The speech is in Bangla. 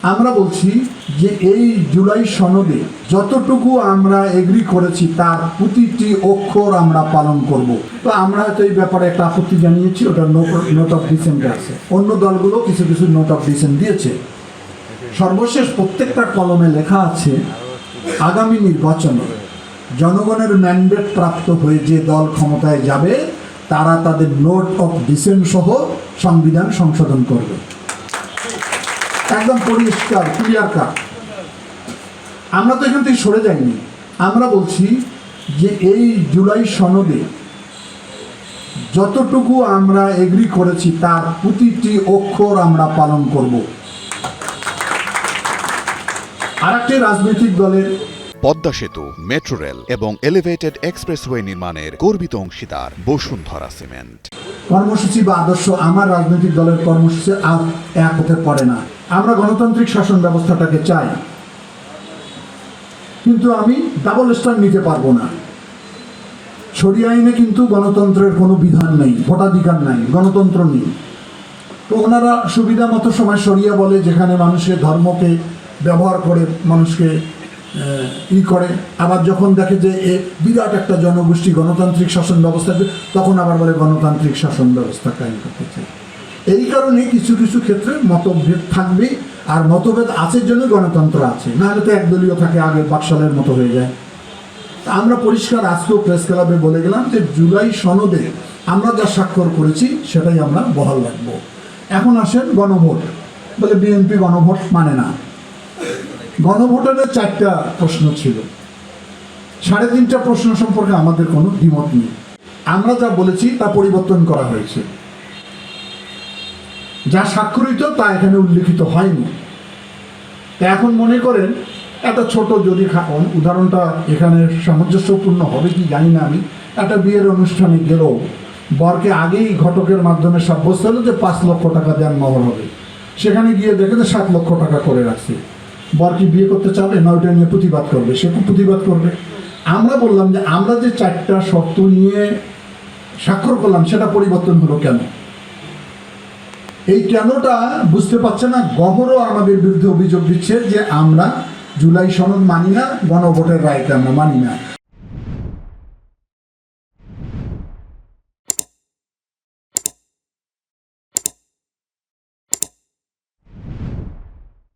আমরা বলছি যে এই জুলাই সনদে যতটুকু আমরা এগ্রি করেছি তার প্রতিটি অক্ষর আমরা পালন করব। তো আমরা হয়তো এই ব্যাপারে একটা আপত্তি জানিয়েছি, ওটা নোট অফ ডিসেন্ট আছে। অন্য দলগুলো কিছু কিছু নোট অফ ডিসেন্ট দিয়েছে। সর্বশেষ প্রত্যেকটা কলমে লেখা আছে আগামী নির্বাচনে জনগণের ম্যান্ডেট প্রাপ্ত হয়ে যে দল ক্ষমতায় যাবে তারা তাদের নোট অফ ডিসেন্ট সহ সংবিধান সংশোধন করবে। একদম পরিষ্কার, ক্লিয়ার কাট। আমরা তো এখান থেকে সরে যাইনি। আমরা বলছি যে এই জুলাই সনদে যতটুকু আমরা এগ্রি করেছি তার প্রতিটি অক্ষর আমরা পালন করব। আরেকটি রাজনৈতিক দলের পদ্মা সেতু, মেট্রো রেল এবং এলিভেটেড এক্সপ্রেসওয়ে নির্মাণের গর্বিত অংশীদার বসুন্ধরা সিমেন্ট। কর্মসূচি বা আদর্শ আমার রাজনৈতিক দলের কর্মসূচি আর এক হতে পারে না। আমরা গণতান্ত্রিক শাসন ব্যবস্থাটাকে চাই, কিন্তু আমি ডাবল স্ট্যান্ড নিতে পারবো না। শরিয়া আইনে কিন্তু গণতন্ত্রের কোনো বিধান নেই, ভোটাধিকার নাই, গণতন্ত্র নেই। তো ওনারা সুবিধা মতো সময় শরিয়া বলে, যেখানে মানুষের ধর্মকে ব্যবহার করে মানুষকে করে। আবার যখন দেখে যে এ বিরাট একটা জনগোষ্ঠী গণতান্ত্রিক শাসন ব্যবস্থা, তখন আবার বলে গণতান্ত্রিক শাসন ব্যবস্থা কায়েম করতে চাই। এই কারণে কিছু কিছু ক্ষেত্রে মতভেদ থাকবে, আর মতভেদ আছে জন্য গণতন্ত্র আছে, নাহলে তো একদলীয় থাকে, আগে বাকশালের মতো হয়ে যায়। আমরা পরিষ্কার আজকেও প্রেস ক্লাবে বলে গেলাম যে জুলাই সনদে আমরা যা স্বাক্ষর করেছি সেটাই আমরা বহাল রাখবো। এখন আসেন গণভোট, বলে বিএনপি গণভোট মানে না। গণভোটের 4টা প্রশ্ন ছিল, 3.5টা প্রশ্ন সম্পর্কে আমাদের কোনো দ্বিমত নেই। আমরা যা বলেছি তা পরিবর্তন করা হয়েছে, যা স্বাক্ষরিত তা এখানে উল্লেখিত হয়নি। এখন মনে করেন একটা ছোট, যদি উদাহরণটা এখানে সামঞ্জস্যপূর্ণ হবে কি জানি না, আমি একটা বিয়ের অনুষ্ঠানে গেলেও বরকে আগেই ঘটকের মাধ্যমে সাব্যস্ত হলো যে 5 লক্ষ টাকা দেন মহর হবে, সেখানে গিয়ে দেখে যে 7 লক্ষ টাকা করে রাখছে। বর কি বিয়ে করতে চাবে না ওইটা নিয়ে প্রতিবাদ করবে? সে খুব প্রতিবাদ করবে। আমরা বললাম যে আমরা যে 4টা শর্ত নিয়ে স্বাক্ষর করলাম সেটা পরিবর্তন হলো কেন? এই কেনটা বুঝতে পারছে না। গহরও আমাদের বিরুদ্ধে অভিযোগ দিচ্ছে যে আমরা জুলাই সনদ মানি না, গণভোটের রায়কে আমরা মানি না।